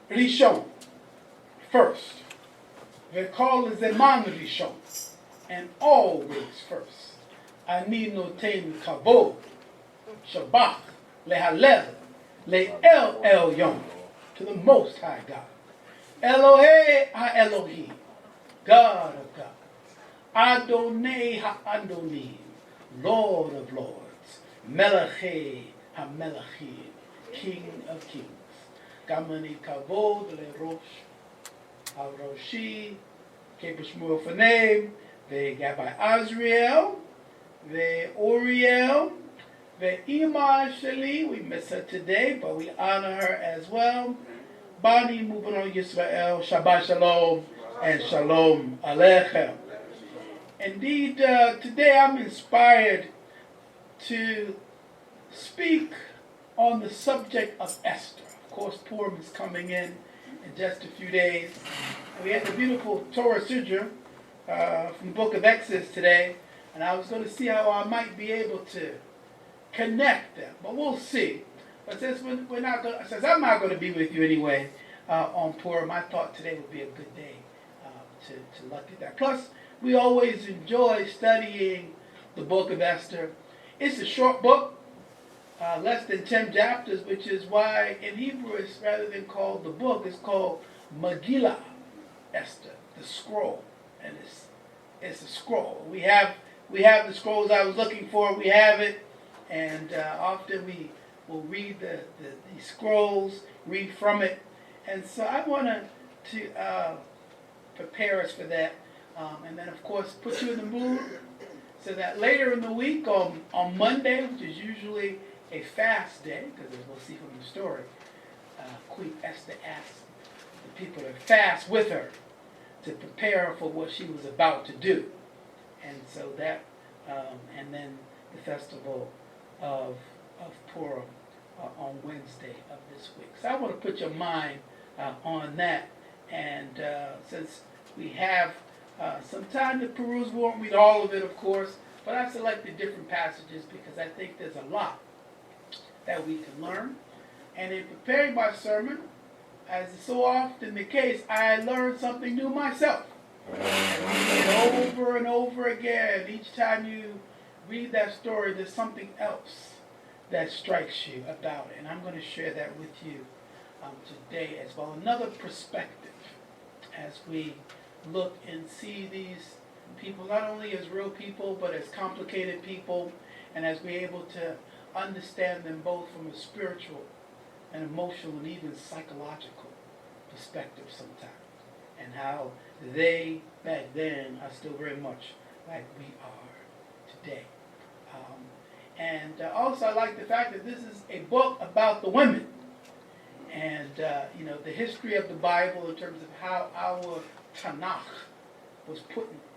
Rishon, first. V'kol zeman Rishon, and always first. Ani noten kavod, shabach, lehalev, le'el elyon, to the Most High God. Elohe ha-Elohim, God of God. Adonai ha-Adonim, Lord of Lords. Melechei ha-Melechim, King of Kings. Gamani kavod le-rosh ha-roshi, Kebishmuel for name, the Rabbi Azriel, the Uriel, the Ima Shali, we miss her today, but we honor her as well. Bani Mubarak Yisrael, Shabbat Shalom, and Shalom Aleichem. Indeed, today I'm inspired to speak on the subject of Esther. Of course, Purim is coming in just a few days. We had the beautiful Torah Siddur from the book of Exodus today, and I was going to see how I might be able to connect them, but we'll see. But since I'm not going to be with you anyway on Purim, I thought today would be a good day to look at that. Plus, we always enjoy studying the book of Esther. It's a short book, less than 10 chapters, which is why in Hebrew it's rather than called the book, it's called Megillah Esther, the scroll, and it's a scroll. We have the scrolls I was looking for. We have it, and often we will read the scrolls, read from it, and so I wanted to prepare us for that, and then of course put you in the mood so that later in the week on Monday, which is usually a fast day, because as we'll see from the story, Queen Esther asked the people to fast with her to prepare her for what she was about to do. And so that, and then the festival of Purim on Wednesday of this week. So I want to put your mind on that. And since we have some time to peruse, we won't read all of it, of course, but I selected different passages because I think there's a lot that we can learn. And in preparing my sermon, as is so often the case, I learned something new myself. And reading it over and over again, each time you read that story, there's something else that strikes you about it. And I'm going to share that with you today as well. Another perspective as we look and see these people not only as real people, but as complicated people, and as we're able to understand them both from a spiritual and emotional and even psychological perspective sometimes, and how they back then are still very much like we are today. And also I like the fact that this is a book about the women, and the history of the Bible in terms of how our Tanakh was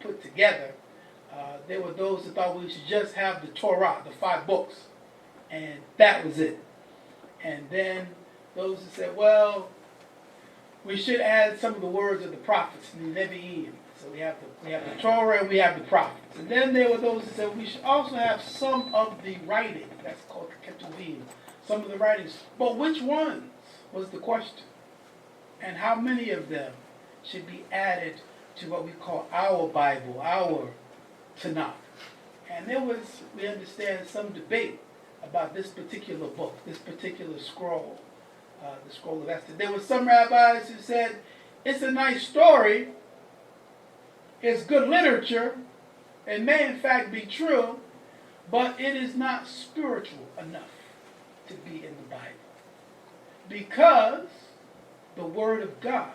put together. There were those that thought we should just have the Torah, the 5 books, and that was it. And then those that said, well, we should add some of the words of the prophets, the Levy. So we have the Torah and we have the prophets. And then there were those that said we should also have some of the writing. That's called Ketuvim. Some of the writings. But which ones was the question? And how many of them should be added to what we call our Bible, our Tanakh? And there was, we understand, some debate about this particular book, this particular scroll, the scroll of Esther. There were some rabbis who said, it's a nice story, it's good literature, it may in fact be true, but it is not spiritual enough to be in the Bible. Because the Word of God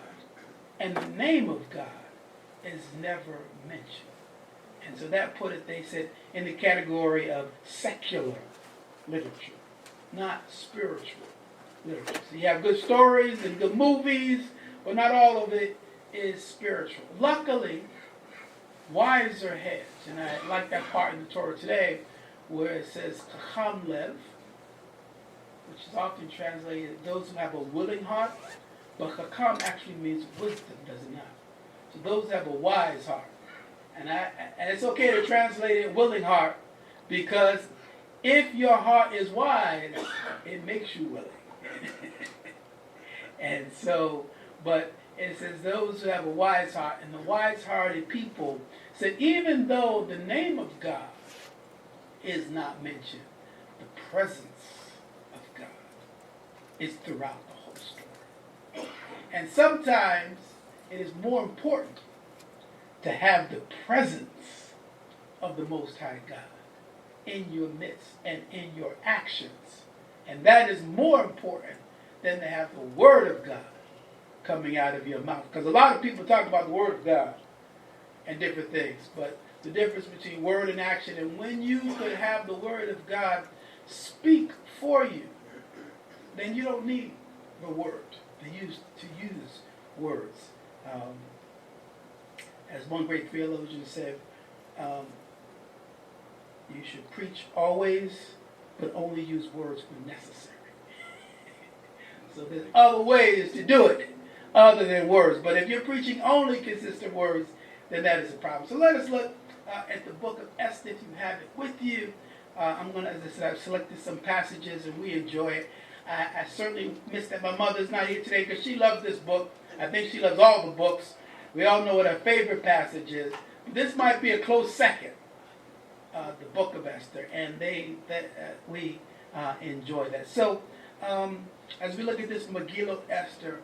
and the name of God is never mentioned. And so that put it, they said, in the category of secular literature, not spiritual literature. So you have good stories and good movies, but not all of it is spiritual. Luckily, wiser heads, and I like that part in the Torah today, where it says Chacham Lev, which is often translated those who have a willing heart, but Chacham actually means wisdom, does it not? So those who have a wise heart. And it's okay to translate it willing heart, because if your heart is wise, it makes you willing. And so, but it says those who have a wise heart, and the wise-hearted people said, even though the name of God is not mentioned, the presence of God is throughout the whole story. And sometimes it is more important to have the presence of the Most High God in your midst and in your actions. And that is more important than to have the Word of God coming out of your mouth. Because a lot of people talk about the Word of God and different things, but the difference between word and action, and when you could have the Word of God speak for you, then you don't need the Word to use words. As one great theologian said, you should preach always, but only use words when necessary. So there's other ways to do it other than words. But if you're preaching only consistent words, then that is a problem. So let us look at the book of Esther if you have it with you. I'm going to, as I said, I've selected some passages and we enjoy it. I certainly miss that my mother's not here today because she loves this book. I think she loves all the books. We all know what her favorite passage is. This might be a close second, the book of Esther, and we enjoy that. So as we look at this Megillah Esther,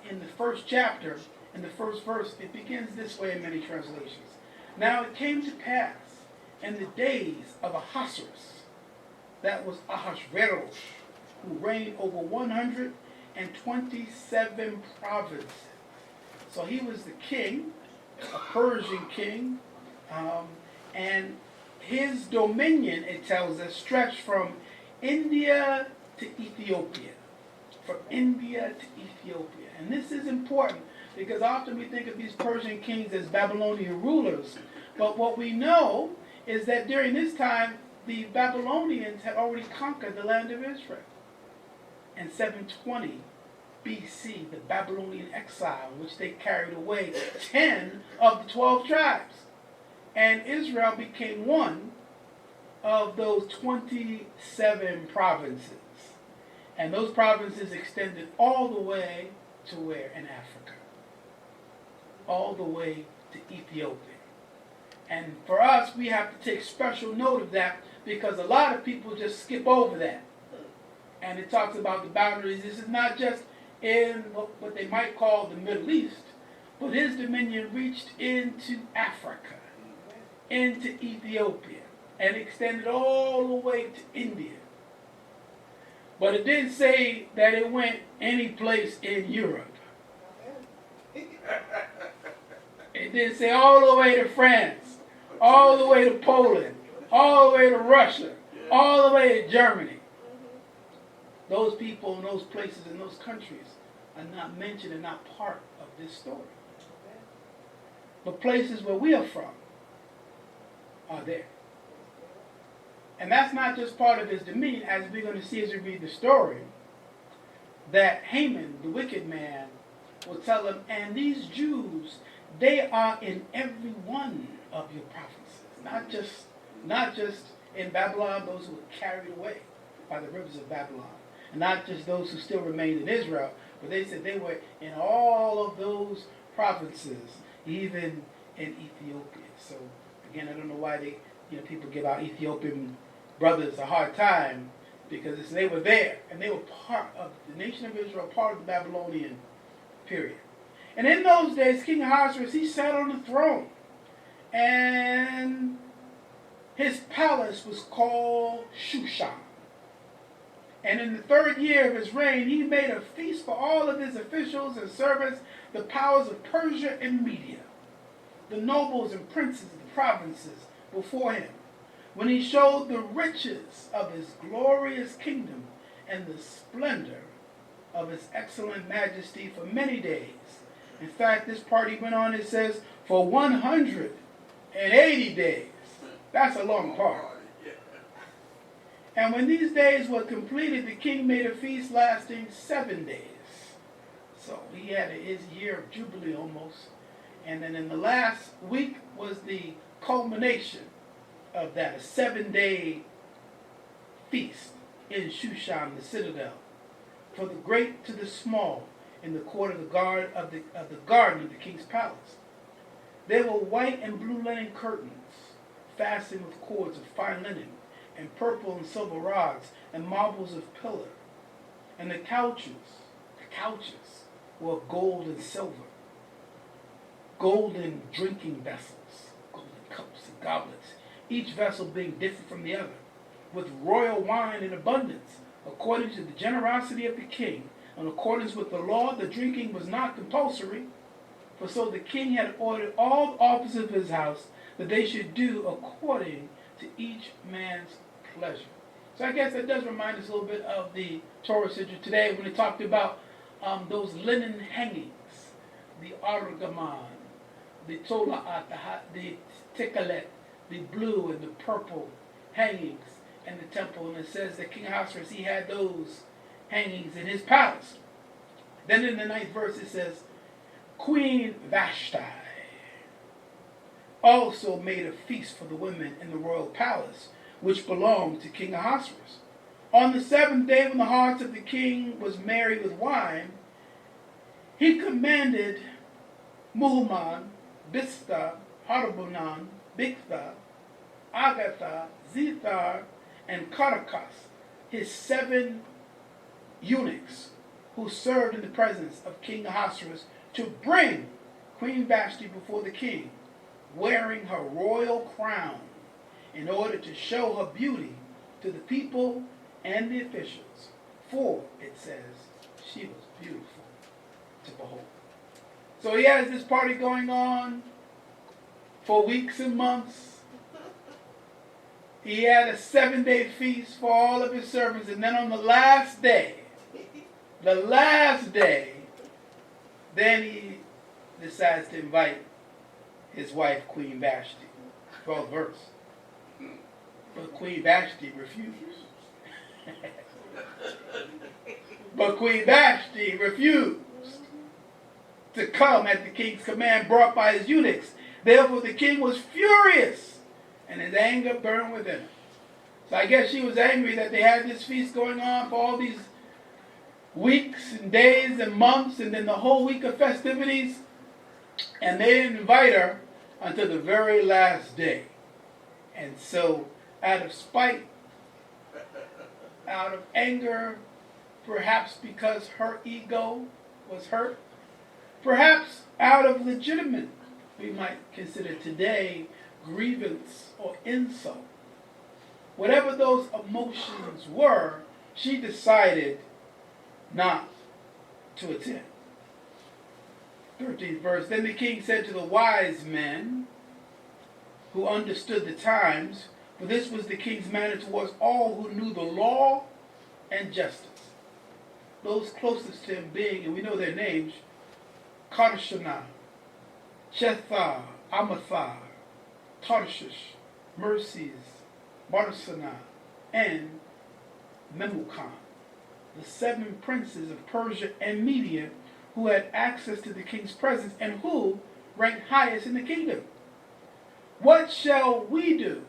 in the first chapter, in the first verse, it begins this way in many translations. Now it came to pass in the days of Ahasuerus, that was Ahasuerus, who reigned over 127 provinces. So he was the king, a Persian king, and his dominion, it tells us, stretched from India to Ethiopia. From India to Ethiopia. And this is important because often we think of these Persian kings as Babylonian rulers. But what we know is that during this time, the Babylonians had already conquered the land of Israel. In 720 BC, the Babylonian exile, in which they carried away 10 of the 12 tribes. And Israel became one of those 27 provinces. And those provinces extended all the way to where? In Africa. All the way to Ethiopia. And for us, we have to take special note of that because a lot of people just skip over that. And it talks about the boundaries. This is not just in what they might call the Middle East, but his dominion reached into Africa, into Ethiopia, and extended all the way to India. But it didn't say that it went any place in Europe. It didn't say all the way to France, all the way to Poland, all the way to Russia, all the way to Germany. Those people and those places and those countries are not mentioned and not part of this story. But places where we are from are there. And that's not just part of his dominion, as we're going to see as we read the story, that Haman, the wicked man, will tell him, and these Jews, they are in every one of your provinces. Not just in Babylon, those who were carried away by the rivers of Babylon. And not just those who still remained in Israel, but they said they were in all of those provinces, even in Ethiopia. So again, I don't know why people give our Ethiopian brothers a hard time, because they were there and they were part of the nation of Israel, part of the Babylonian period. And in those days, King Ahasuerus, he sat on the throne, and his palace was called Shushan. And in the 3rd year of his reign, he made a feast for all of his officials and servants, the powers of Persia and Media, the nobles and princes of the provinces before him, when he showed the riches of his glorious kingdom and the splendor of his excellent majesty for many days. In fact, this party went on, it says, for 180 days. That's a long part. And when these days were completed, the king made a feast lasting 7 days. So he had his year of jubilee almost. And then in the last week was the culmination of that, a 7-day feast in Shushan, the citadel, for the great to the small, in the court of the garden of the king's palace. There were white and blue linen curtains, fastened with cords of fine linen, and purple and silver rods, and marbles of pillar. And the couches were of gold and silver, golden drinking vessels, golden cups and goblets, each vessel being different from the other, with royal wine in abundance, according to the generosity of the king. In accordance with the law, the drinking was not compulsory, for so the king had ordered all the officers of his house that they should do according to each man's pleasure. So I guess that does remind us a little bit of the Torah Siddur today when it talked about those linen hangings, the argaman, the tola'at, the tikalet, the blue and the purple hangings in the temple. And it says that King Ahasuerus, he had those hangings in his palace. Then in the 9th verse it says, Queen Vashti also made a feast for the women in the royal palace, which belonged to King Ahasuerus. On the 7th day, when the heart of the king was merry with wine, he commanded Muhammad, Bista, Harbunan, Bigtha, Agatha, Zethar, and Caracas, his 7 eunuchs who served in the presence of King Ahasuerus, to bring Queen Vashti before the king, wearing her royal crown, in order to show her beauty to the people and the officials. For, it says, she was beautiful to behold. So he has this party going on for weeks and months. He had a 7-day feast for all of his servants. And then on the last day, then he decides to invite his wife, Queen Vashti. 12th verse. But Queen Vashti refused. To come at the king's command brought by his eunuchs. Therefore the king was furious, and his anger burned within him. So I guess she was angry that they had this feast going on for all these weeks and days and months, and then the whole week of festivities, and they didn't invite her until the very last day. And so out of spite, out of anger, perhaps because her ego was hurt, perhaps out of legitimate, we might consider today, grievance or insult. Whatever those emotions were, she decided not to attend. 13th verse, then the king said to the wise men who understood the times, for this was the king's manner towards all who knew the law and justice. Those closest to him being, and we know their names, Karshana, Shethar, Amathar, Tarshish, Mercies, Barsana, and Memucan, the 7 princes of Persia and Media who had access to the king's presence and who ranked highest in the kingdom. What shall we do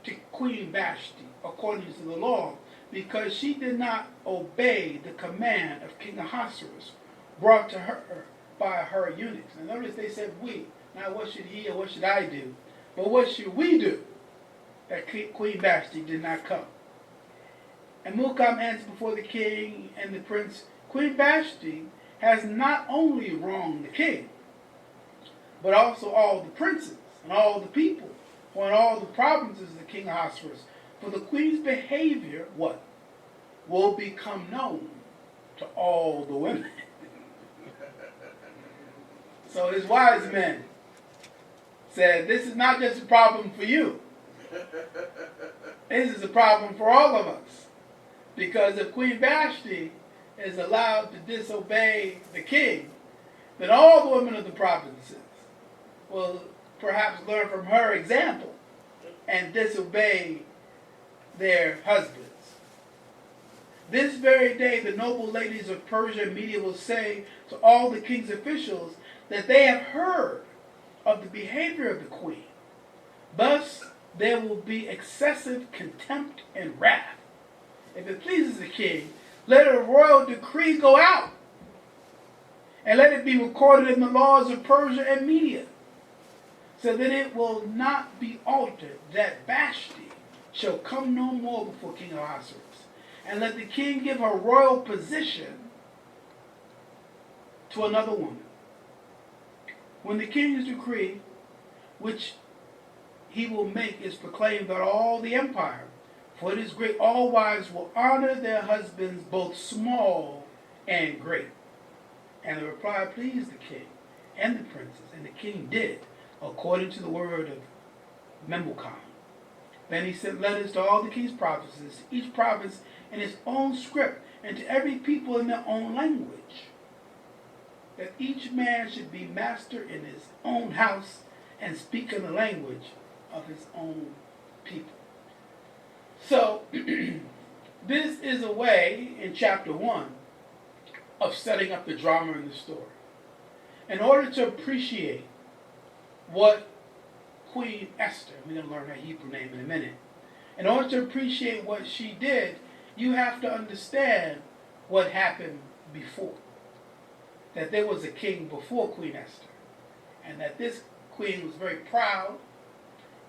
to Queen Vashti according to the law, because she did not obey the command of King Ahasuerus brought to her by her eunuchs? And notice they said we. Now what should he or what should I do? But what should we do that Queen Vashti did not come? And Mukam answered before the king and the prince, Queen Vashti has not only wronged the king, but also all the princes and all the people who are in all the provinces of the king Ahasuerus. For the queen's behavior, what? Will become known to all the women. So his wise men said, this is not just a problem for you. This is a problem for all of us. Because if Queen Vashti is allowed to disobey the king, then all the women of the provinces will perhaps learn from her example and disobey their husbands. This very day, the noble ladies of Persia and Media will say to all the king's officials that they have heard of the behavior of the queen. Thus, there will be excessive contempt and wrath. If it pleases the king, let a royal decree go out And let it be recorded in the laws of Persia and Media, so that it will not be altered, that Vashti shall come no more before King Ahasuerus. And let the king give her royal position to another woman. When the king's decree, which he will make, is proclaimed throughout all the empire, for it is great, all wives will honor their husbands, both small and great. And the reply pleased the king and the princes, and the king did according to the word of Memucan. Then he sent letters to all the king's provinces, each province in its own script, and to every people in their own language, that each man should be master in his own house and speak in the language of his own people. So, this is a way, in chapter 1, of setting up the drama in the story. In order to appreciate what Queen Esther, we're going to learn her Hebrew name in a minute. In order to appreciate what she did, you have to understand what happened before. That there was a king before Queen Esther. And that this queen was very proud.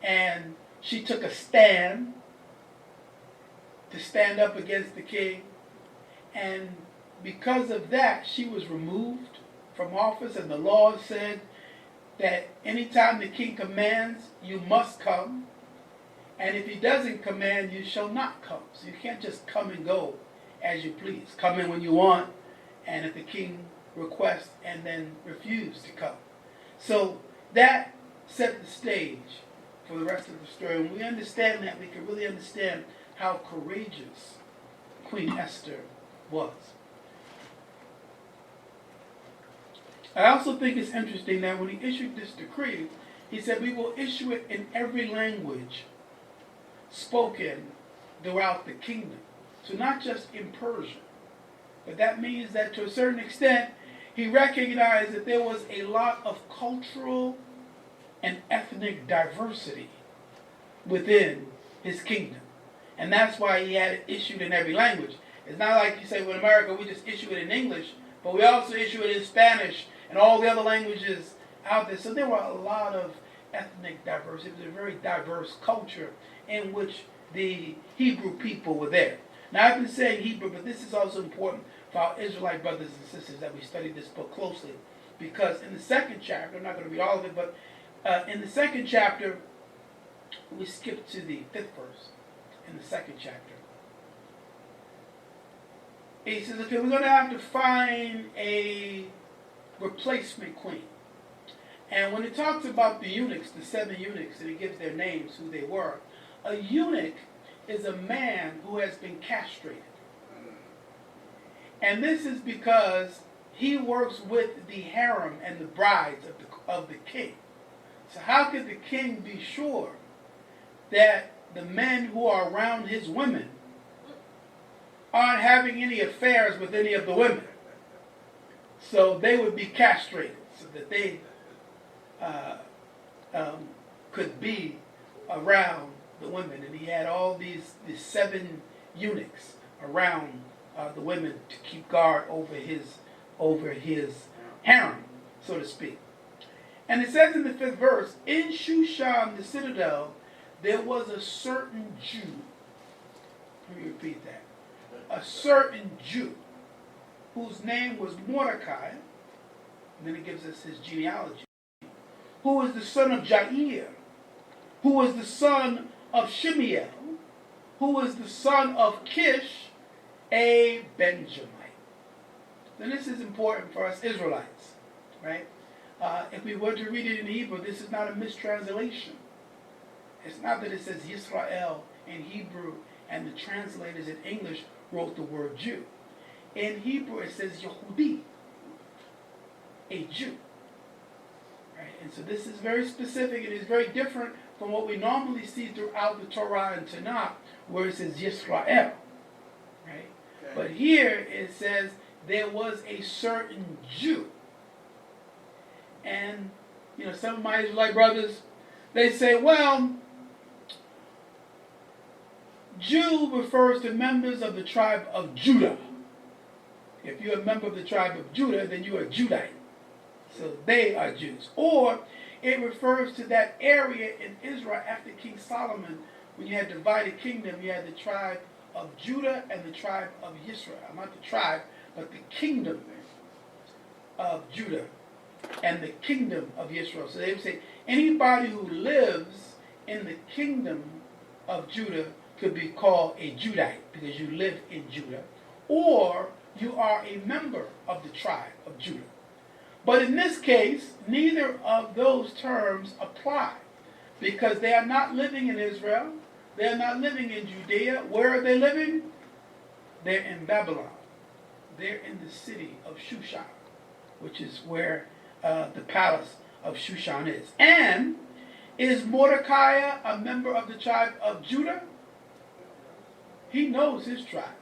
And she took a stand to stand up against the king. And because of that, she was removed from office. And the law said that anytime the king commands, you must come. And if he doesn't command, you shall not come. So you can't just come and go as you please. Come in when you want, and if the king requests, and then refuse to come. So that set the stage for the rest of the story. When we understand that, we can really understand how courageous Queen Esther was. I also think it's interesting that when he issued this decree, he said, we will issue it in every language spoken throughout the kingdom. So not just in Persian. But that means that to a certain extent, he recognized that there was a lot of cultural and ethnic diversity within his kingdom. And that's why he had it issued in every language. It's not like you say, well, in America, we just issue it in English, but we also issue it in Spanish and all the other languages out there. So there were a lot of ethnic diversity. It was a very diverse culture in which the Hebrew people were there. Now, I've been saying Hebrew, but this is also important for our Israelite brothers and sisters that we study this book closely. Because in the second chapter, I'm not going to read all of it, but in the second chapter, we skip to the 5th verse in the second chapter. He says, okay, we're going to have to find a replacement queen. And when it talks about the eunuchs, the 7 eunuchs, and it gives their names, who they were, a eunuch is a man who has been castrated. And this is because he works with the harem and the brides of the king. So how could the king be sure that the men who are around his women aren't having any affairs with any of the women? So they would be castrated so that they could be around the women. And he had all these 7 eunuchs around the women to keep guard over his harem, so to speak. And it says in the 5th verse, in Shushan, the citadel, there was a certain Jew. Let me repeat that. A certain Jew, whose name was Mordecai, and then it gives us his genealogy, who was the son of Jair, who was the son of Shemiel, who was the son of Kish, a Benjamite. Then this is important for us Israelites, right? If we were to read it in Hebrew, this is not a mistranslation. It's not that it says Yisrael in Hebrew and the translators in English wrote the word Jew. In Hebrew it says Yehudi, a Jew. Right? And so this is very specific. It is very different from what we normally see throughout the Torah and Tanakh, where it says Yisrael. Right? Okay. But here it says there was a certain Jew. And, some of my Israelite brothers, they say, well, Jew refers to members of the tribe of Judah. If you're a member of the tribe of Judah, then you are Judite. So they are Jews. Or it refers to that area in Israel after King Solomon, when you had divided kingdom. You had the tribe of Judah and the tribe of Israel. Not the tribe, but the kingdom of Judah and the kingdom of Israel. So they would say anybody who lives in the kingdom of Judah could be called a Judite because you live in Judah, or you are a member of the tribe of Judah. But in this case, neither of those terms apply because they are not living in Israel. They are not living in Judea. Where are they living? They're in Babylon. They're in the city of Shushan, which is where the palace of Shushan is. And is Mordecai a member of the tribe of Judah? He knows his tribe.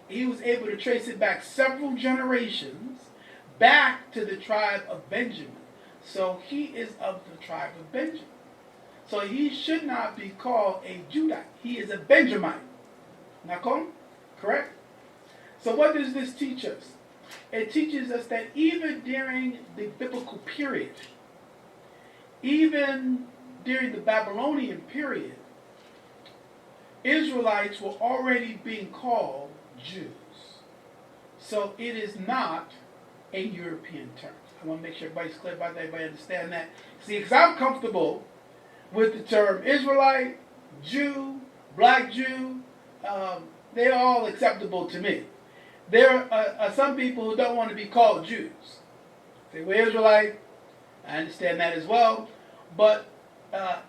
He was able to trace it back several generations back to the tribe of Benjamin. So he is of the tribe of Benjamin. So he should not be called a Judite. He is a Benjamite. Nakon? Correct? So what does this teach us? It teaches us that even during the biblical period, even during the Babylonian period, Israelites were already being called Jews. So it is not a European term. I want to make sure everybody's clear about that, everybody understand that. See, because I'm comfortable with the term Israelite, Jew, Black Jew, they're all acceptable to me. There are some people who don't want to be called Jews. They were Israelite, I understand that as well, but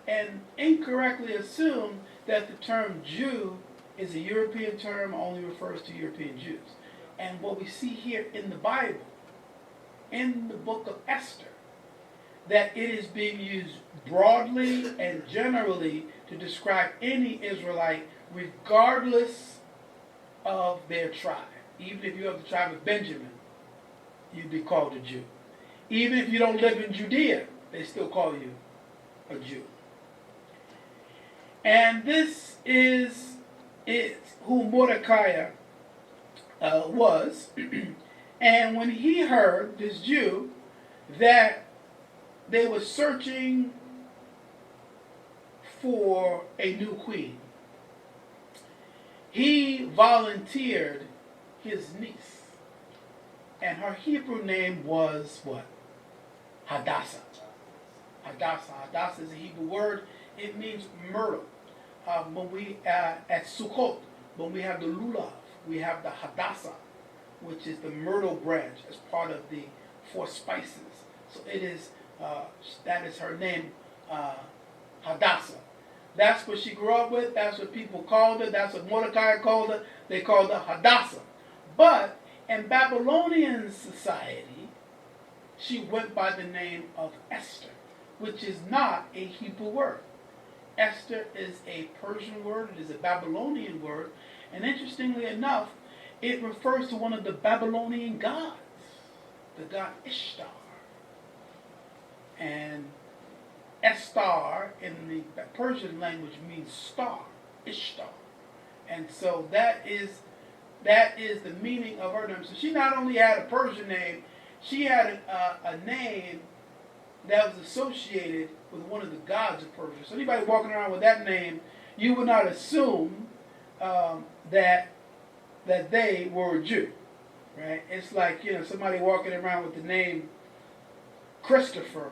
and incorrectly assume that the term Jew is a European term, only refers to European Jews. And what we see here in the Bible, in the book of Esther, that it is being used broadly and generally to describe any Israelite regardless of their tribe. Even if you have the tribe of Benjamin, you'd be called a Jew. Even if you don't live in Judea, they still call you a Jew. And this is who Mordecai was. And when he heard, this Jew, that they were searching for a new queen, he volunteered his niece. And her Hebrew name was what? Hadassah. Hadassah. Hadassah is a Hebrew word. It means myrtle. When we at Sukkot, when we have the lulav, we have the Hadassah, which is the myrtle branch as part of the 4 spices. So it is that is her name, Hadassah. That's what she grew up with. That's what people called her. That's what Mordecai called her. They called her Hadassah. But in Babylonian society, she went by the name of Esther, which is not a Hebrew word. Esther is a Persian word. It is a Babylonian word. And interestingly enough, it refers to one of the Babylonian gods, the god Ishtar. And Estar in the Persian language means star, Ishtar. And so that is the meaning of her name. So she not only had a Persian name, she had a name that was associated with one of the gods of Persia. So anybody walking around with that name, you would not assume that they were a Jew, right? It's like, somebody walking around with the name Christopher,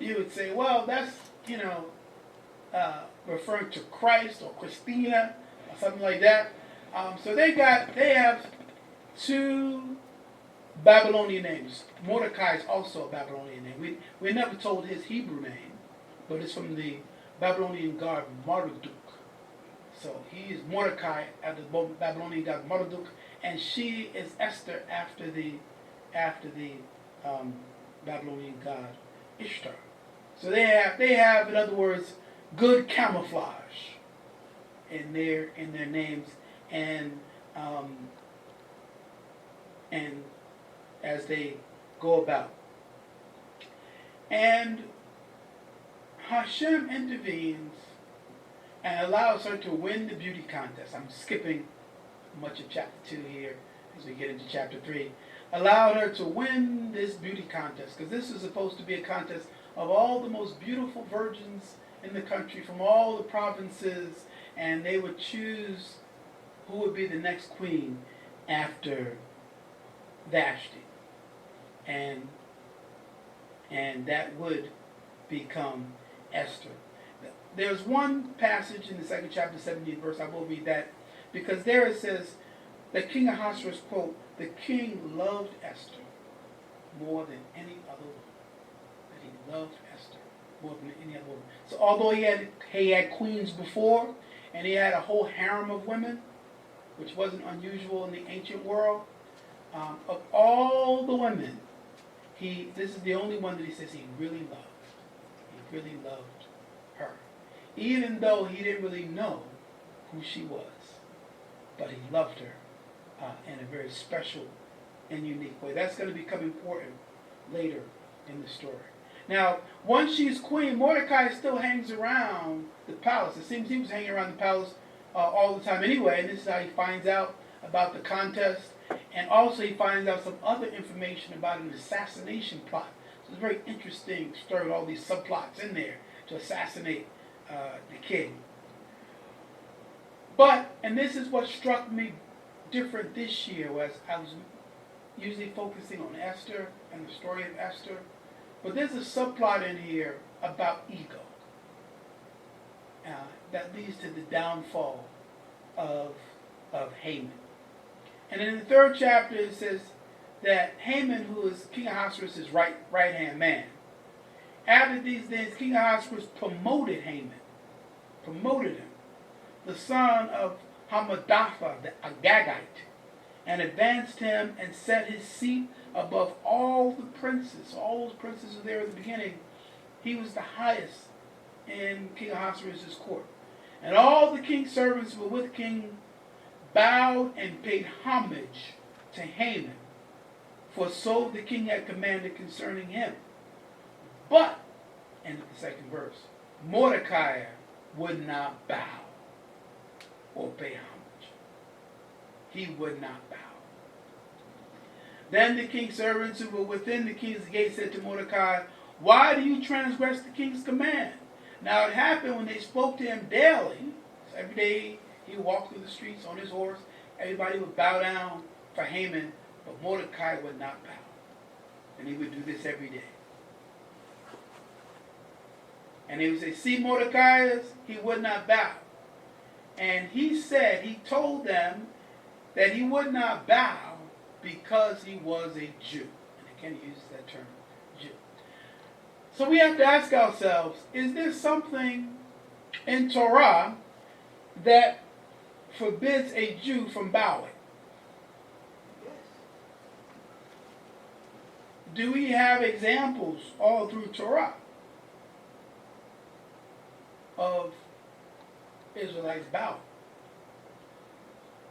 you would say, well, that's, referring to Christ or Christina or something like that. So they have 2 Babylonian names. Mordecai is also a Babylonian name. We're never told his Hebrew name, but it's from the Babylonian god Marduk. So he is Mordecai after the Babylonian god Marduk, and she is Esther after the Babylonian god Ishtar. So they have, in other words, good camouflage in their names, and as they go about. And Hashem intervenes and allows her to win the beauty contest. I'm skipping much of chapter 2 here as we get into chapter 3. Allowed her to win this beauty contest, because this is supposed to be a contest of all the most beautiful virgins in the country from all the provinces, and they would choose who would be the next queen after Vashti. And that would become Esther. There's one passage in the second chapter, 17th verse, I will read that, because there it says that King Ahasuerus, quote, the king loved Esther more than any other woman. That he loved Esther more than any other woman. So although he had queens before, and he had a whole harem of women, which wasn't unusual in the ancient world, of all the women, this is the only one that he says he really loved. He really loved her. Even though he didn't really know who she was. But he loved her in a very special and unique way. That's going to become important later in the story. Now, once she's queen, Mordecai still hangs around the palace. It seems he was hanging around the palace all the time anyway, and this is how he finds out about the contest. And also he finds out some other information about an assassination plot. So it's a very interesting story with all these subplots in there to assassinate the king. But, and this is what struck me different this year, was I was usually focusing on Esther and the story of Esther. But there's a subplot in here about ego that leads to the downfall of Haman. And in the 3rd chapter it says that Haman, who is King Ahasuerus' right-hand man, after these days King Ahasuerus promoted Haman, the son of Hammedatha the Agagite, and advanced him and set his seat above all the princes. All those princes were there at the beginning. He was the highest in King Ahasuerus' court. And all the king's servants who were with King bowed and paid homage to Haman, for so the king had commanded concerning him. But, end of the 2nd verse, Mordecai would not bow or pay homage. He would not bow. Then the king's servants who were within the king's gate said to Mordecai, why do you transgress the king's command? Now it happened when they spoke to him daily, so every day he walked through the streets on his horse, everybody would bow down for Haman, but Mordecai would not bow. And he would do this every day. And they would say, see Mordecai, he would not bow. And he told them that he would not bow because he was a Jew. And again, he uses that term, Jew. So we have to ask ourselves, is there something in Torah that forbids a Jew from bowing? Yes. Do we have examples all through Torah of Israelites bowing?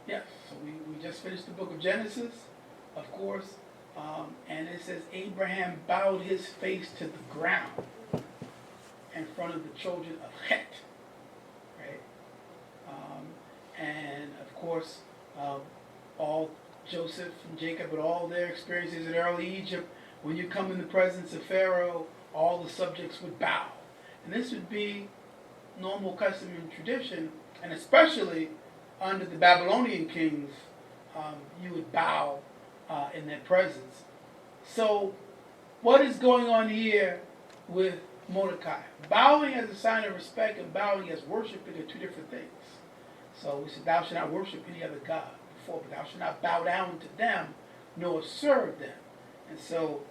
Yes. So we just finished the book of Genesis, of course, and it says Abraham bowed his face to the ground in front of the children of Het, right? And of course, all Joseph and Jacob and all their experiences in early Egypt, when you come in the presence of Pharaoh, all the subjects would bow. And this would be normal custom and tradition, and especially under the Babylonian kings, you would bow in their presence. So what is going on here with Mordecai? Bowing as a sign of respect and bowing as worshiping are two different things. So we said, thou shalt not worship any other god before, but thou shalt not bow down to them, nor serve them. And so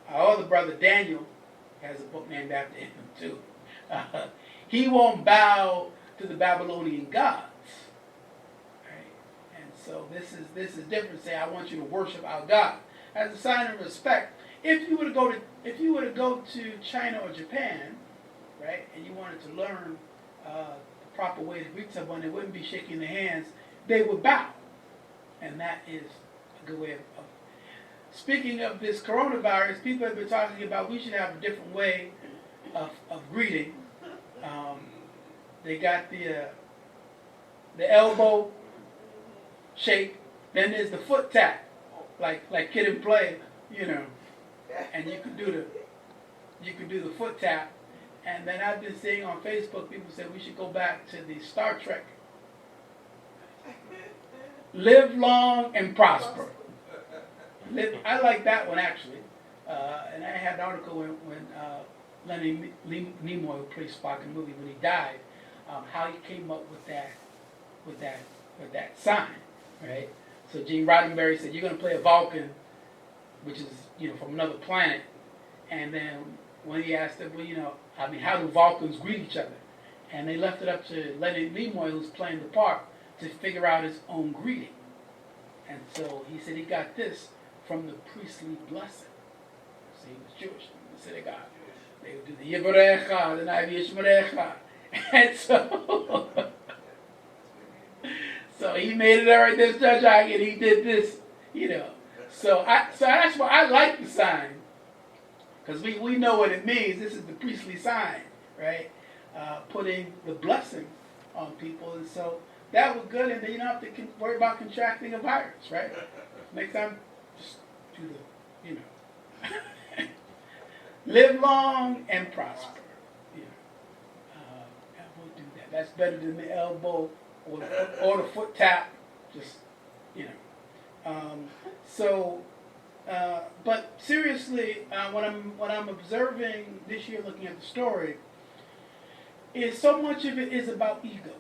our other brother Daniel has a book named after him too. He won't bow to the Babylonian gods. Right? And so this is different. Say, I want you to worship our God as a sign of respect. If you were to go to China or Japan, right, and you wanted to learn the proper way to greet someone, they wouldn't be shaking their hands. They would bow, and that is a good way of. Speaking of this coronavirus, people have been talking about we should have a different way of greeting. They got the elbow shake. Then there's the foot tap, like Kid and Play, you know. And you can do the foot tap. And then I've been seeing on Facebook people say we should go back to the Star Trek. Live long and prosper. I like that one actually. And I had an article when Leonard Nimoy, who played Spock in the movie, when he died, how he came up with that sign, right? So Gene Roddenberry said, "You're going to play a Vulcan, which is from another planet." And then when he asked them, well, how do Vulcans greet each other? And they left it up to Leonard Nimoy, who's playing the part, to figure out his own greeting. And so he said he got this from the priestly blessing. So he was Jewish, in the synagogue. They would do the Yivarecha, the Navi Yishmarecha. And so he made it right this judge, and he did this, So that's why I like the sign, because we know what it means. This is the priestly sign, right? Putting the blessing on people, and so that was good, and then you don't have to worry about contracting a virus, right? Next time, just do the, live long and prosper. And we'll do that. That's better than the elbow or the foot tap. Just, but seriously, what I'm observing this year, looking at the story, is so much of it is about ego.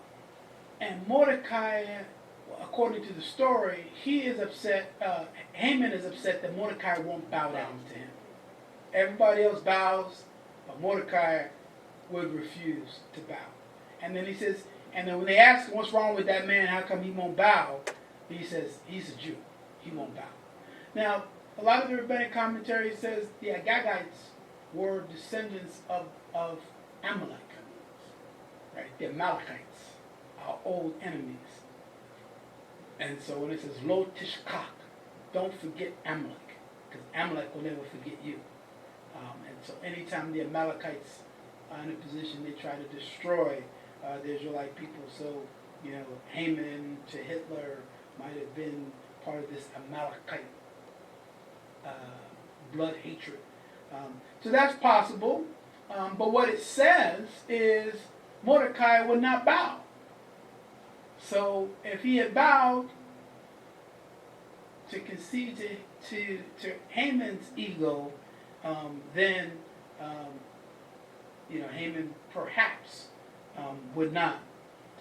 And Mordecai, according to the story, he is upset. Haman is upset that Mordecai won't bow down to him. Everybody else bows, but Mordecai would refuse to bow. And then he says, and then when they ask him what's wrong with that man, how come he won't bow, he says he's a Jew. He won't bow. Now, a lot of the rabbinic commentary says the Agagites were descendants of Amalek, right? The Amalekites, our old enemies. And so when it says Lo Tishkach, don't forget Amalek, because Amalek will never forget you. And so anytime the Amalekites are in a position, they try to destroy the Israelite people. So, Haman to Hitler might have been part of this Amalekite blood hatred. So that's possible. But what it says is Mordecai would not bow. So if he had bowed to concede to Haman's ego, then Haman perhaps would not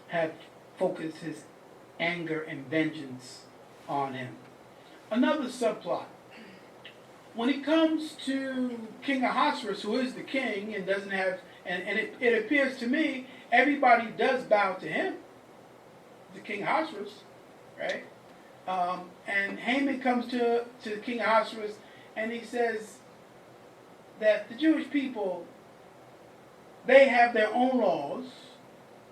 have focused his anger and vengeance on him. Another subplot. When it comes to King Ahasuerus, who is the king and doesn't have, and it appears to me everybody does bow to him, the King Ahasuerus, right? And Haman comes to King Ahasuerus and he says that the Jewish people, they have their own laws.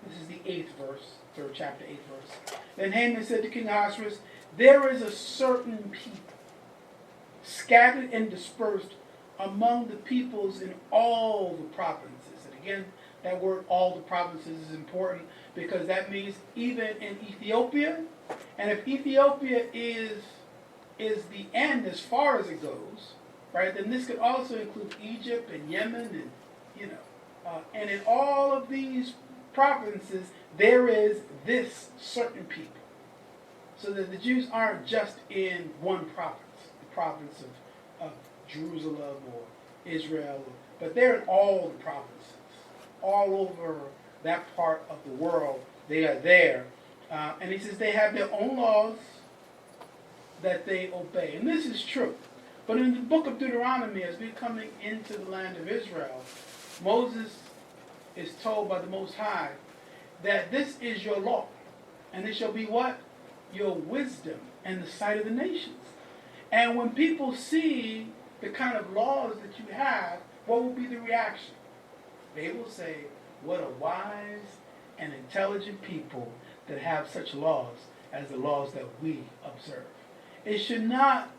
This is the 8th verse, 3rd chapter, 8th verse. Then Haman said to King Ahasuerus, there is a certain people scattered and dispersed among the peoples in all the provinces. And again, that word all the provinces is important because that means even in Ethiopia. And if Ethiopia is the end as far as it goes, right, then this could also include Egypt and Yemen and, and in all of these provinces, there is this certain people. So that the Jews aren't just in one province, the province of Jerusalem or Israel, but they're in all the provinces. All over that part of the world, they are there. And he says they have their own laws that they obey. And this is true. But in the book of Deuteronomy, as we're coming into the land of Israel, Moses is told by the Most High that this is your law. And it shall be what? Your wisdom in the sight of the nations. And when people see the kind of laws that you have, what will be the reaction? They will say, what a wise and intelligent people that have such laws as the laws that we observe. It should not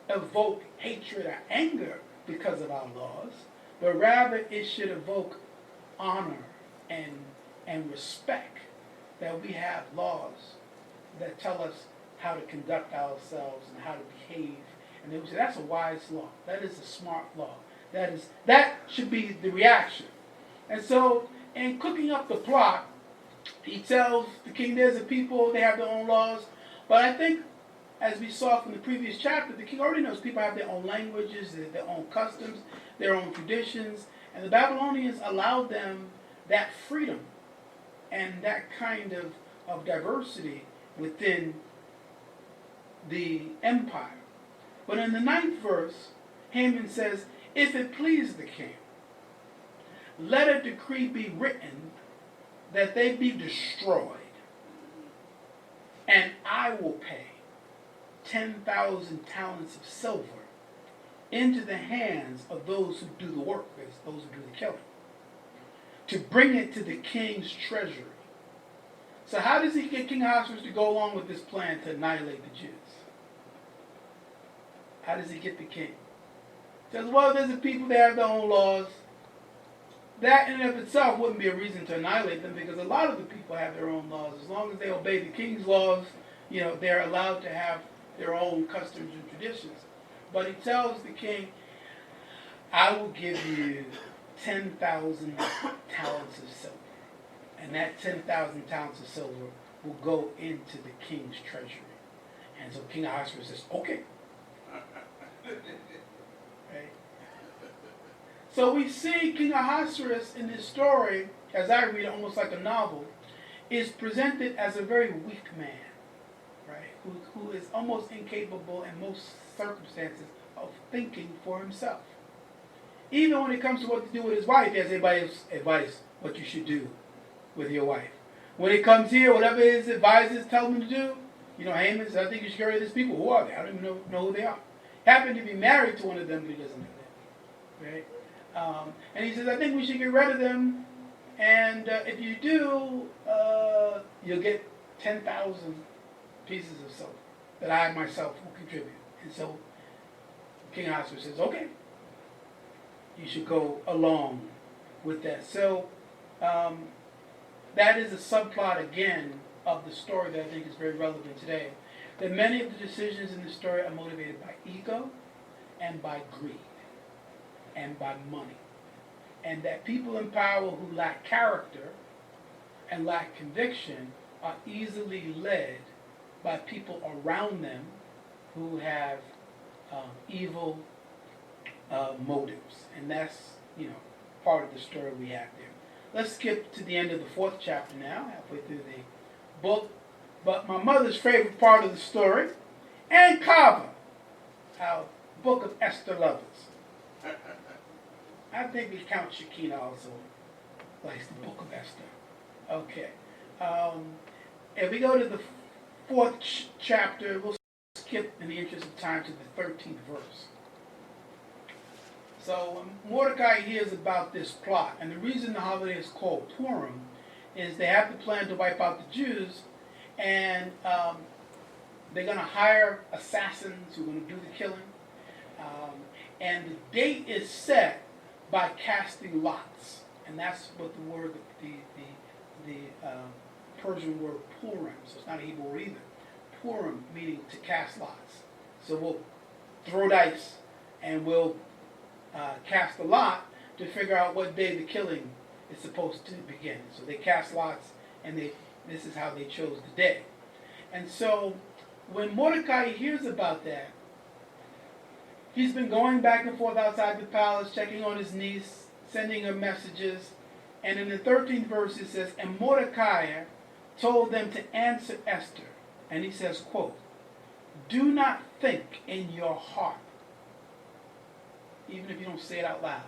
evoke hatred or anger because of our laws, but rather it should evoke honor and and respect that we have laws that tell us how to conduct ourselves and how to behave. And they would say, that's a wise law. That is a smart law. That should be the reaction. And so, in cooking up the plot, he tells the king, there's a people, they have their own laws. But I think, as we saw from the previous chapter, the king already knows people have their own languages, their own customs, their own traditions. And the Babylonians allowed them that freedom and that kind of diversity within the empire. But in the 9th verse, Haman says, if it please the king, let a decree be written that they be destroyed, and I will pay 10,000 talents of silver into the hands of those who do the work, those who do the killing, to bring it to the king's treasury. So how does he get King Ahasuerus to go along with this plan to annihilate the Jews? How does he get the king? He says, well, there's the people, they have their own laws. That in and of itself wouldn't be a reason to annihilate them, because a lot of the people have their own laws. As long as they obey the king's laws, they're allowed to have their own customs and traditions. But he tells the king, I will give you 10,000 talents of silver. And that 10,000 talents of silver will go into the king's treasury. And so King Ahasuerus says, okay. Right? So we see King Ahasuerus in this story, as I read it, almost like a novel, is presented as a very weak man, right? Who is almost incapable in most circumstances of thinking for himself. Even when it comes to what to do with his wife, he has everybody's advice what you should do with your wife. When it comes here, whatever his advisors tell him to do, Haman says, I think you should get rid of these people. Who are they? I don't even know who they are. Happen to be married to one of them, but he doesn't know that. Right? And he says, I think we should get rid of them. And if you do, you'll get 10,000 pieces of silver that I myself will contribute. And so King Ahasuerus says, okay, you should go along with that. So that is a subplot again of the story that I think is very relevant today. That many of the decisions in the story are motivated by ego and by greed and by money. And that people in power who lack character and lack conviction are easily led by people around them who have evil motives. And that's, part of the story we have there. Let's skip to the end of the 4th chapter now, halfway through the book. But my mother's favorite part of the story, and Kava, our Book of Esther lovers. I think we count Shekinah also likes the Book of Esther. Okay. If we go to the 4th chapter, we'll skip in the interest of time to the 13th verse. So Mordecai hears about this plot, and the reason the holiday is called Purim is they have the plan to wipe out the Jews, and they're going to hire assassins who are going to do the killing. And the date is set by casting lots, and that's what the word, the Persian word Purim. So it's not a Hebrew word either. Purim meaning to cast lots. So we'll throw dice, and we'll cast a lot to figure out what day the killing is supposed to begin. So they cast lots, and this is how they chose the day. And so when Mordecai hears about that, he's been going back and forth outside the palace, checking on his niece, sending her messages. And in the 13th verse it says, and Mordecai told them to answer Esther. And he says, quote, do not think in your heart, even if you don't say it out loud,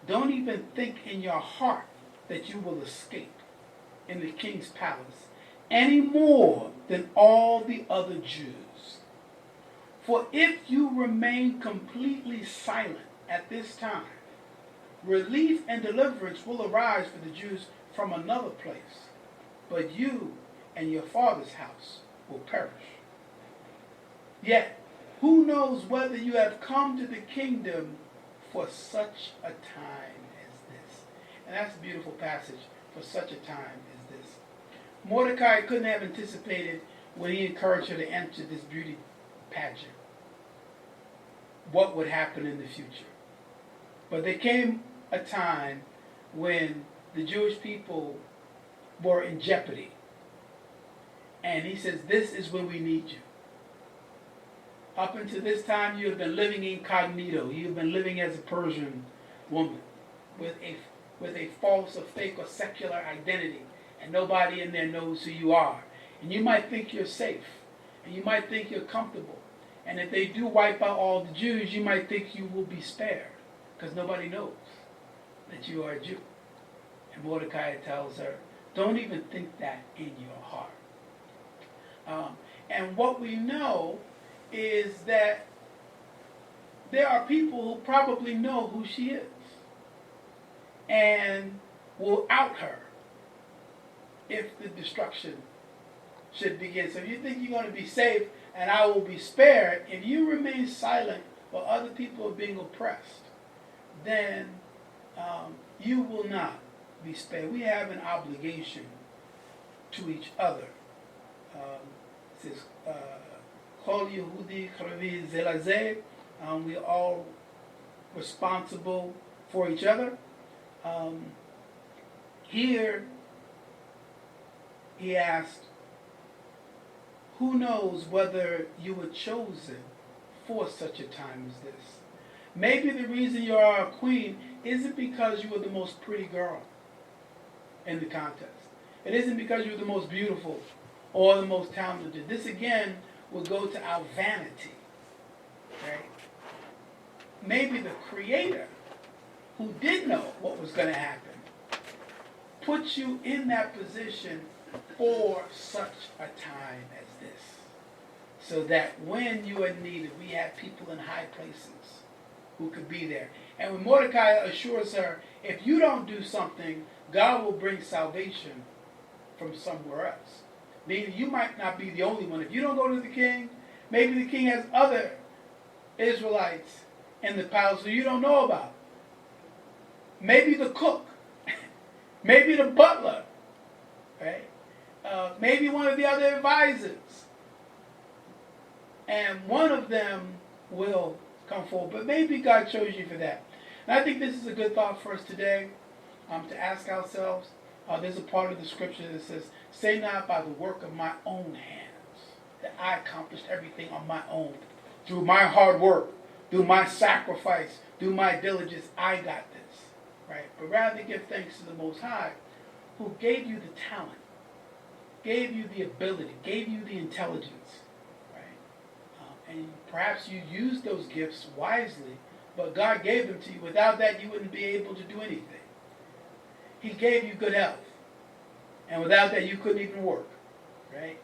don't even think in your heart that you will escape in the king's palace any more than all the other Jews. For if you remain completely silent at this time, relief and deliverance will arise for the Jews from another place, but you and your father's house will perish. Yet, who knows whether you have come to the kingdom for such a time as this? And that's a beautiful passage for such a time as this. Mordecai couldn't have anticipated when he encouraged her to enter this beauty pageant what would happen in the future. But there came a time when the Jewish people were in jeopardy. And he says, this is when we need you. Up until this time, you have been living incognito. You have been living as a Persian woman with a false or fake or secular identity. And nobody in there knows who you are. And you might think you're safe. And you might think you're comfortable. And if they do wipe out all the Jews, you might think you will be spared. Because nobody knows that you are a Jew. And Mordecai tells her, don't even think that in your heart. And what we know is that there are people who probably know who she is and will out her if the destruction should begin. So if you think you're going to be safe and I will be spared, if you remain silent while other people are being oppressed, then you will not be spared. We have an obligation to each other. It says, Kol Yehudi Charavi Zelazeh. We're all responsible for each other. Here, he asked, who knows whether you were chosen for such a time as this? Maybe the reason you are a queen isn't because you were the most pretty girl in the contest. It isn't because you were the most beautiful or the most talented. This again will go to our vanity. Right? Maybe the Creator, who did know what was going to happen, put you in that position for such a time as this. So that when you are needed, we have people in high places who could be there. And when Mordecai assures her, if you don't do something, God will bring salvation from somewhere else. Meaning you might not be the only one. If you don't go to the king, maybe the king has other Israelites in the palace who you don't know about. Maybe the cook. Maybe the butler. Right? Maybe one of the other advisors. And one of them will come forward. But maybe God chose you for that. And I think this is a good thought for us today, to ask ourselves. There's a part of the scripture that says, say not by the work of my own hands that I accomplished everything on my own. Through my hard work, through my sacrifice, through my diligence, I got this. Right? But rather give thanks to the Most High, who gave you the talent, gave you the ability, gave you the intelligence. Right? And perhaps you used those gifts wisely, but God gave them to you. Without that, you wouldn't be able to do anything. He gave you good health. And without that, you couldn't even work. Right?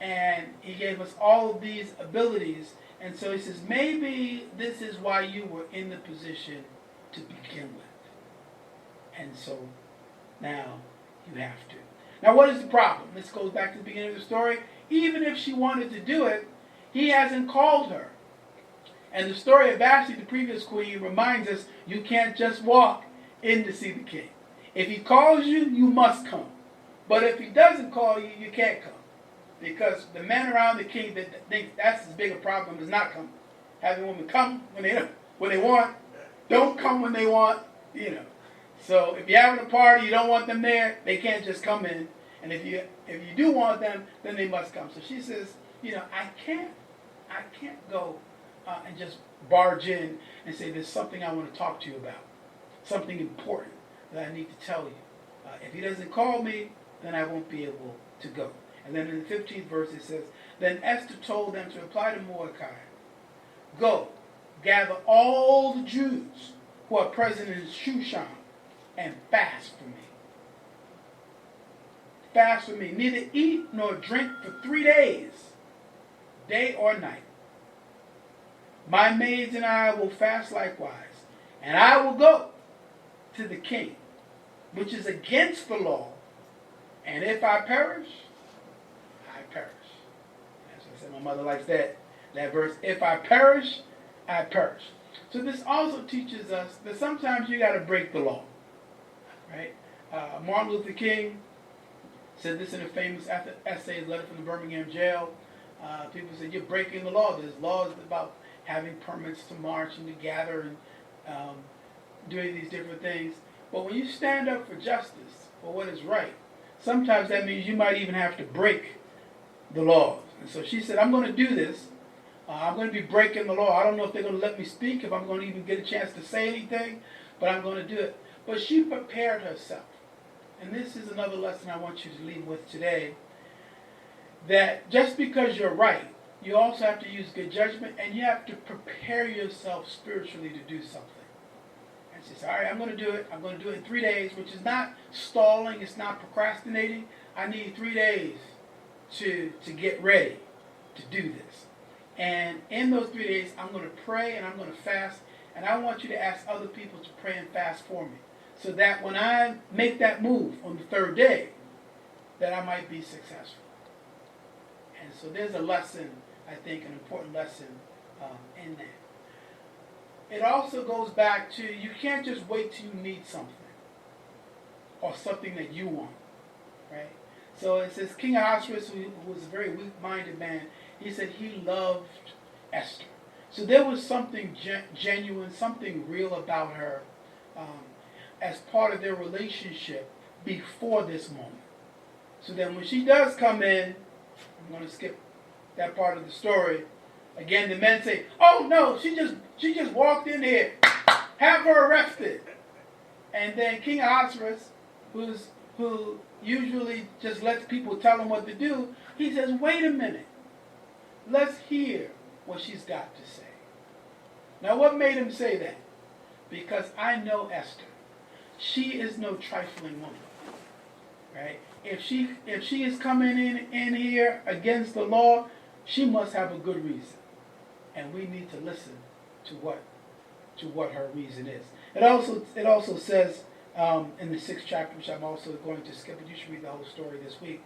And he gave us all of these abilities. And so he says, maybe this is why you were in the position to begin with. And so now you have to. Now what is the problem? This goes back to the beginning of the story. Even if she wanted to do it, he hasn't called her. And the story of Vashti, the previous queen, reminds us you can't just walk in to see the king. If he calls you, you must come. But if he doesn't call you, you can't come. Because the men around the king that think that's as big a problem as not coming. Having women come when they want, don't come when they want, So if you're having a party, you don't want them there, they can't just come in. And if you do want them, then they must come. So she says, I can't go and just barge in and say there's something I want to talk to you about. Something important that I need to tell you. If he doesn't call me, then I won't be able to go. And then in the 15th verse it says, then Esther told them to reply to Mordecai, go, gather all the Jews who are present in Shushan and fast for me. Fast for me. Neither eat nor drink for 3 days, day or night. My maids and I will fast likewise, and I will go to the king, which is against the law, and if I perish, I perish. As I said, my mother likes that verse, if I perish, I perish. So this also teaches us that sometimes you got to break the law, right? Martin Luther King said this in a famous essay, letter from the Birmingham jail. People said, you're breaking the law. There's laws about having permits to march and to gather and doing these different things. But when you stand up for justice, for what is right, sometimes that means you might even have to break the laws. And so she said, I'm going to do this. I'm going to be breaking the law. I don't know if they're going to let me speak, if I'm going to even get a chance to say anything, but I'm going to do it. But she prepared herself. And this is another lesson I want you to leave with today, that just because you're right, you also have to use good judgment, and you have to prepare yourself spiritually to do something. And she said, all right, I'm going to do it. I'm going to do it in 3 days, which is not stalling. It's not procrastinating. I need 3 days to get ready to do this. And in those 3 days, I'm going to pray and I'm going to fast. And I want you to ask other people to pray and fast for me, so that when I make that move on the 3rd day, that I might be successful. And so there's a lesson, I think, an important lesson in that. It also goes back to, you can't just wait till you need something or something that you want, right? So it says King Ahasuerus, who was a very weak-minded man, he said he loved Esther. So there was something genuine, something real about her as part of their relationship before this moment. So then when she does come in, I'm going to skip that part of the story. Again, the men say, oh no, she just walked in here. Have her arrested. And then King Ahasuerus, who usually just lets people tell him what to do, he says, wait a minute. Let's hear what she's got to say. Now, what made him say that? Because I know Esther. She is no trifling woman, right? If she is coming in here against the law, she must have a good reason, and we need to listen to what her reason is. It also says in the 6th chapter, which I'm also going to skip, but you should read the whole story this week,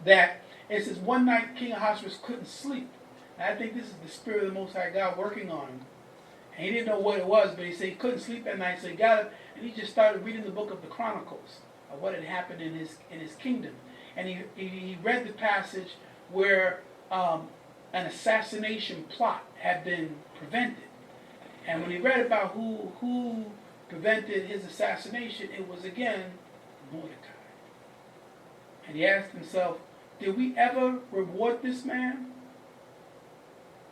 that it says one night King Ahasuerus couldn't sleep. And I think this is the Spirit of the Most High God working on him. And he didn't know what it was, but he said he couldn't sleep that night, so he got up and he just started reading the book of the Chronicles of what had happened in his kingdom. And he read the passage where an assassination plot had been prevented. And when he read about who prevented his assassination, it was again Mordecai. And he asked himself, did we ever reward this man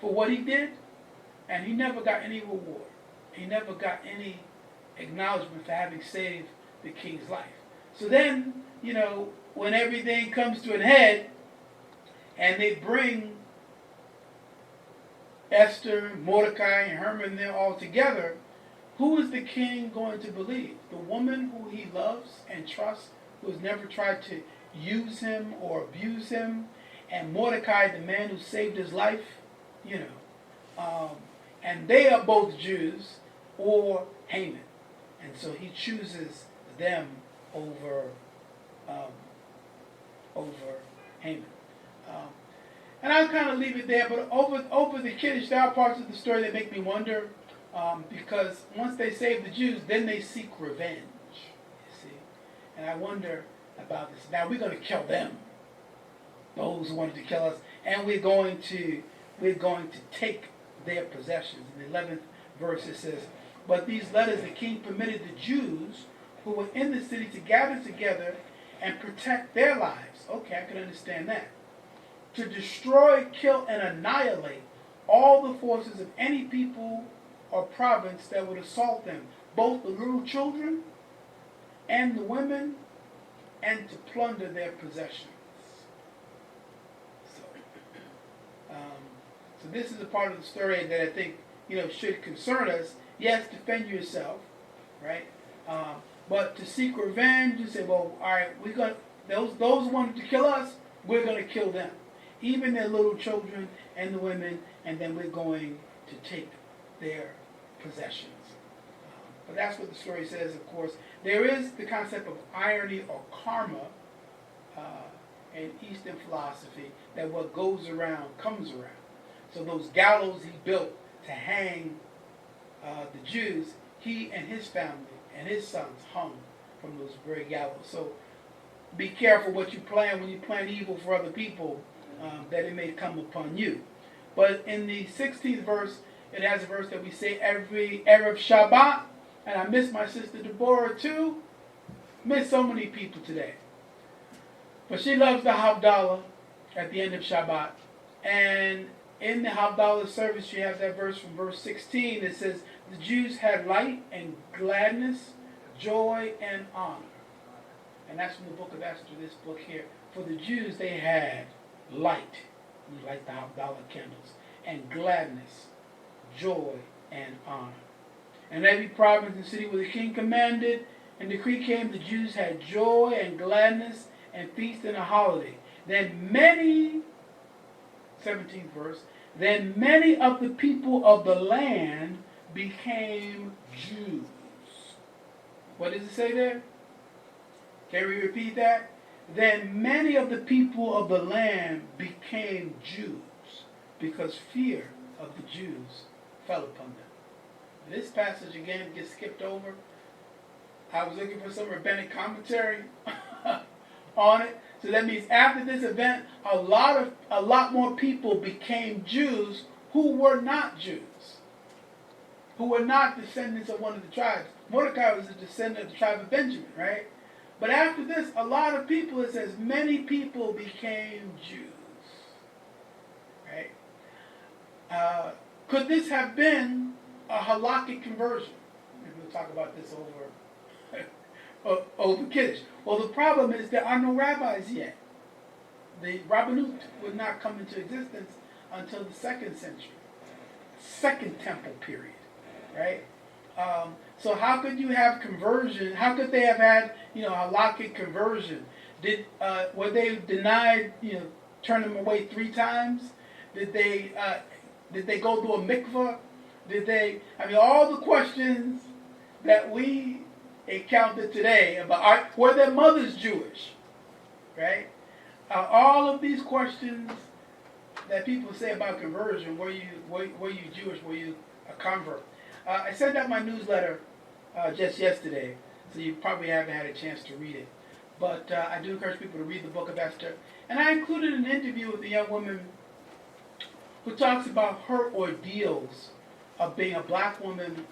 for what he did? And he never got any reward. He never got any acknowledgement for having saved the king's life. So then, when everything comes to an head and they bring Esther, Mordecai, and Haman there all together, who is the king going to believe? The woman who he loves and trusts, who has never tried to use him or abuse him, and Mordecai, the man who saved his life, and they are both Jews, or Haman. And so he chooses them over Haman. And I'll kind of leave it there, but over the Kiddush, there are parts of the story that make me wonder, because once they save the Jews, then they seek revenge, you see. And I wonder about this. Now we're going to kill them, those who wanted to kill us, and we're going to take their possessions. In the 11th verse it says, but these letters the king permitted the Jews who were in the city to gather together and protect their lives. Okay, I can understand that. To destroy, kill, and annihilate all the forces of any people or province that would assault them, both the little children and the women, and to plunder their possessions. So this is a part of the story that I think should concern us. Yes, defend yourself, right? But to seek revenge, you say, well, all right, we're going those who wanted to kill us, we're going to kill them, even their little children and the women, and then we're going to take their possessions. But that's what the story says, of course. There is the concept of irony or karma in Eastern philosophy, that what goes around comes around. So those gallows he built to hang the Jews, he and his family and his sons hung from those very gallows. So be careful what you plan when you plan evil for other people, that it may come upon you. But in the 16th verse, it has a verse that we say every Erev Shabbat, and I miss my sister Deborah too. Miss so many people today. But she loves the Havdalah at the end of Shabbat. And in the Havdalah service, you have that verse from verse 16 that says, the Jews had light and gladness, joy and honor. And that's from the book of Esther, this book here. For the Jews, they had light. You light the Havdalah candles. And gladness, joy, and honor. And every province and city where the king commanded and decree came, the Jews had joy and gladness and feast and a holiday. Then many, 17th verse, then many of the people of the land became Jews. What does it say there? Can we repeat that? Then many of the people of the land became Jews because fear of the Jews fell upon them. This passage again gets skipped over. I was looking for some rabbinic commentary on it. So that means after this event, a lot more people became Jews who were not Jews, who were not descendants of one of the tribes. Mordecai was a descendant of the tribe of Benjamin, right? But after this, a lot of people, it says, many people became Jews, right? Could this have been a halakhic conversion? Maybe we'll talk about this over Kiddush. Well, the problem is there are no rabbis yet. The rabbinut would not come into existence until the 2nd century, Second Temple period, right? So how could you have conversion? How could they have had, halakhic conversion? Were they denied, turn them away 3 times? Did they go through a mikvah? All the questions that we encounter today about were their mothers Jewish, right? All of these questions that people say about conversion, were you Jewish? Were you a convert? I sent out my newsletter just yesterday, so you probably haven't had a chance to read it. But I do encourage people to read the book of Esther. And I included an interview with a young woman who talks about her ordeals of being a black woman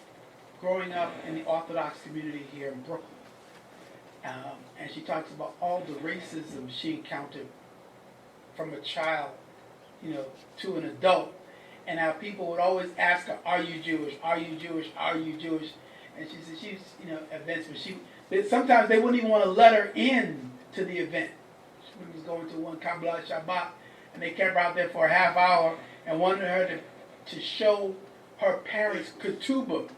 growing up in the Orthodox community here in Brooklyn. And she talks about all the racism she encountered from a child, to an adult. And how people would always ask her, are you Jewish? Are you Jewish? Are you Jewish? And she said she's, events, but sometimes they wouldn't even want to let her in to the event. She was going to one Kabbalah Shabbat, and they kept her out there for a half hour and wanted her to show her parents' ketubah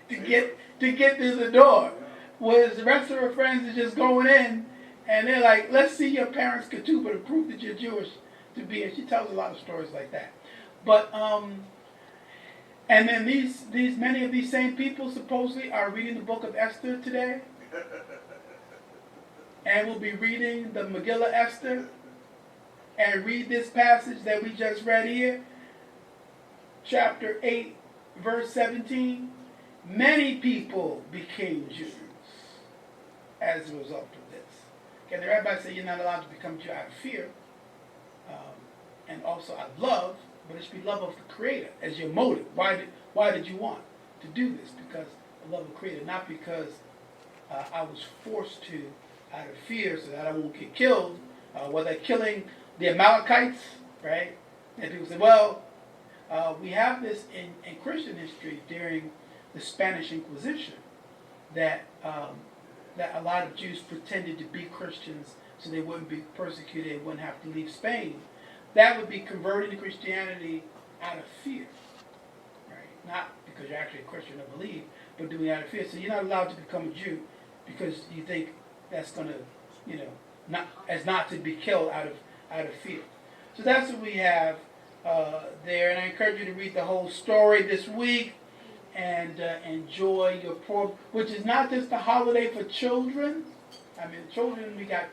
to get through the door. Whereas the rest of her friends are just going in, and they're like, let's see your parents' ketubah to prove that you're Jewish. To be, and she tells a lot of stories like that. But and then these many of these same people supposedly are reading the book of Esther today, and will be reading the Megillah Esther, and read this passage that we just read here, chapter 8, verse 17. Many people became Jews as a result of this. Okay, the rabbi said you're not allowed to become Jew out of fear. And also out of love, but it should be love of the Creator as your motive. Why did you want to do this? Because of love of the Creator, not because I was forced to out of fear so that I won't get killed. Whether killing the Amalekites, right? And people say, well, we have this in Christian history during the Spanish Inquisition that a lot of Jews pretended to be Christians so they wouldn't be persecuted and wouldn't have to leave Spain. That would be converting to Christianity out of fear, right? Not because you're actually a Christian or believe, but doing it out of fear. So you're not allowed to become a Jew because you think that's going to, not to be killed out of fear. So that's what we have there, and I encourage you to read the whole story this week and enjoy your Purim, which is not just a holiday for children. Children, we got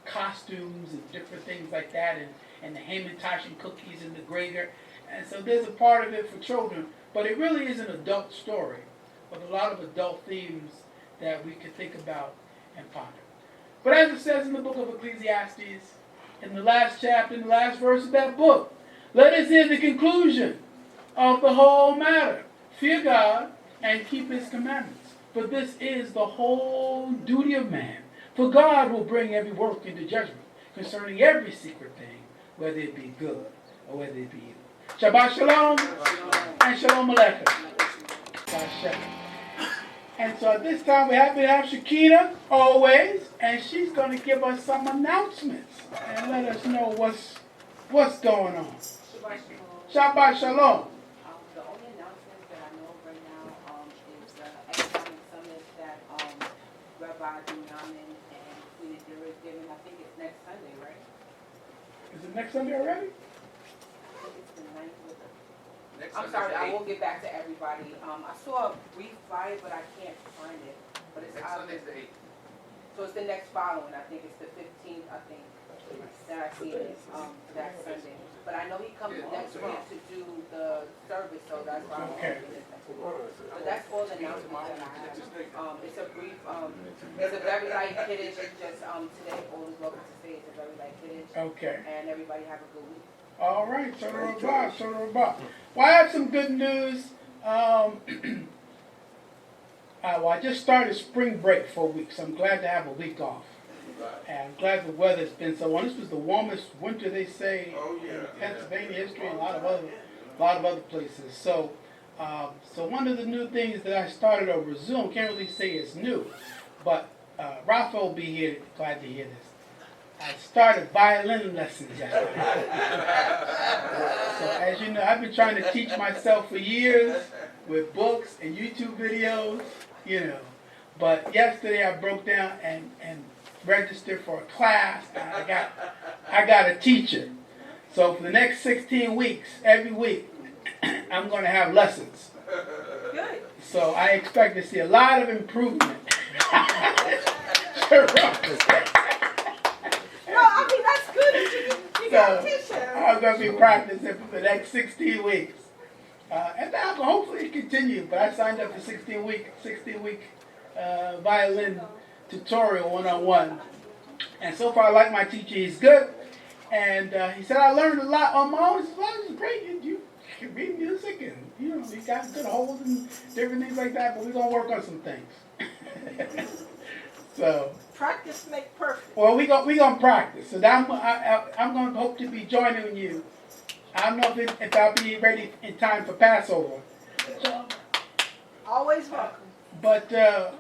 costumes and different things like that, and the Hamantash and cookies and the grater. And so there's a part of it for children, but it really is an adult story but a lot of adult themes that we could think about and ponder. But as it says in the book of Ecclesiastes, in the last chapter, in the last verse of that book, let us hear the conclusion of the whole matter. Fear God and keep his commandments. For this is the whole duty of man. For God will bring every work into judgment concerning every secret thing, whether it be good or whether it be evil. Shabbat shalom and shalom aleichem. Shabbat. And so at this time, we're happy to have Shakina always, and she's going to give us some announcements and let us know what's going on. Shabbat Shabbat shalom. shalom. The only announcement that I know of right now is the economic summit that Rabbi Dunyamin and Queen Adira is giving. I think it's next Sunday, right? Is it next Sunday already? I think it's the 9th of the... Next I'm Sunday's sorry, the I 8th. will get back to everybody. I saw a brief flyer, but I can't find it. But it's Next Sunday's the 8th. So it's the next following. I think it's the 15th, I think, that I see it that Sunday. But I know he comes next week to do the service, so that's why I'm Okay. hoping it's next week. So that's all the announcements that I have. It's a brief, it's a very light kiddish. It's just today, all is welcome to say it's a very light kiddish. Okay. And everybody have a good week. All right. So Well, I have some good news. Well, I just started spring break for a week, so I'm glad to have a week off. And I'm glad the weather's been so warm. This was the warmest winter, they say, in Pennsylvania history and a lot of other places. So, so one of the new things that I started over Zoom, can't really say it's new, but Rafa will be here, glad to hear this. I started violin lessons yesterday. So as you know, I've been trying to teach myself for years with books and YouTube videos, you know. But yesterday I broke down and registered for a class, and I got a teacher. So for the next 16 weeks, every week, I'm going to have lessons. Good. So I expect to see a lot of improvement. No, I mean, that's good. You got a teacher. I'm going to be practicing for the next 16 weeks. And then I'll hopefully continue, but I signed up for 16-week violin tutorial one-on-one. And so far I like my teacher, he's good. And he said I learned a lot on my own. He said, well, this is great. You can read music and, you know, you got good holds and different things like that, but we're going to work on some things. So Practice make perfect. well, we gonna practice. So now I'm gonna hope to be joining you. I don't know if I'll be ready in time for Passover. Always welcome. But well,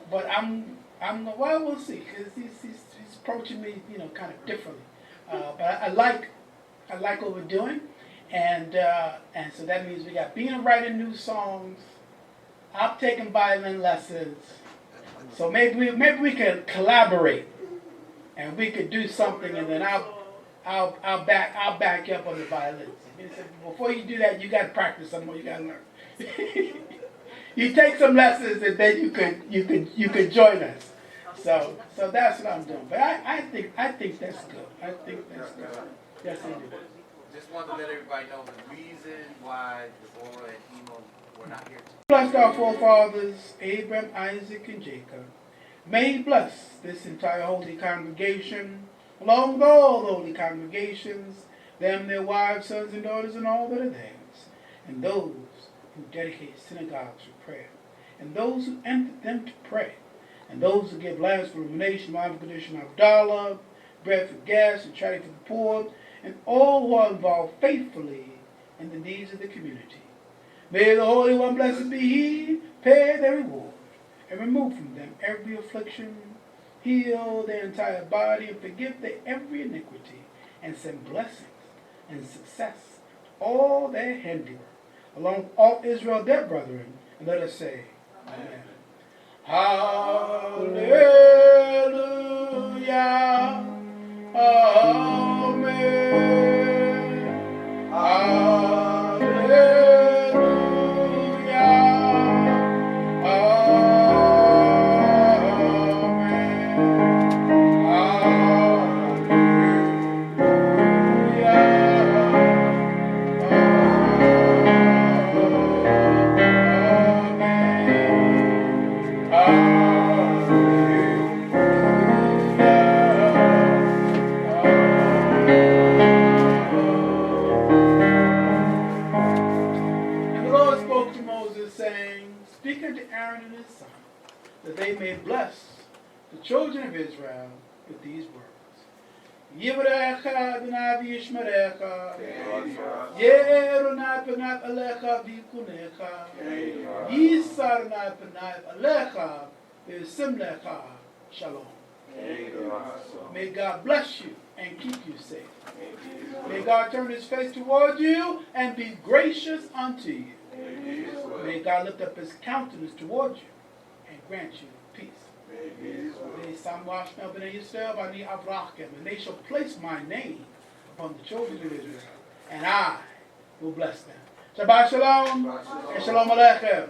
we'll see. Cause he's approaching me, you know, kind of differently. But I like what we're doing, and so that means we got Bina writing new songs. I'm taking violin lessons. So maybe we could collaborate, and we could do something, and then I'll back you up on the violins. He said, before you do that, you got to practice some more. You got to learn. You take some lessons, and then you could join us. So that's what I'm doing. But I think that's good. I think that's good. Yes, I do. Just wanted to let everybody know the reason why Deborah and Emo were not here. Blessed our forefathers, Abraham, Isaac, and Jacob. May he bless this entire holy congregation, along with all the holy congregations, them, their wives, sons, and daughters, and all that are theirs, and those who dedicate synagogues for prayer, and those who enter them to pray, and those who give lambs for illumination, wine for condition of dollar, bread for gas, and charity for the poor, and all who are involved faithfully in the needs of the community. May the Holy One, blessed be He, pay their reward, and remove from them every affliction, heal their entire body, and forgive their every iniquity, and send blessings and success to all their handiwork, along with all Israel, their brethren. And let us say, Amen. Hallelujah. Amen. Hallelujah. unto Aaron and his son, that they may bless the children of Israel with these words. Yivrecha Adonai v'yishmerecha, Ye'er Adonai panav alecha v'yikunecha, Yisar Adonai panav alecha v'yisim lecha shalom. May God bless you and keep you safe. May God turn his face toward you and be gracious unto you. May God lift up his countenance toward you and grant you peace. And they shall place my name upon the children of Israel, and I will bless them. Shabbat shalom and shalom aleichem.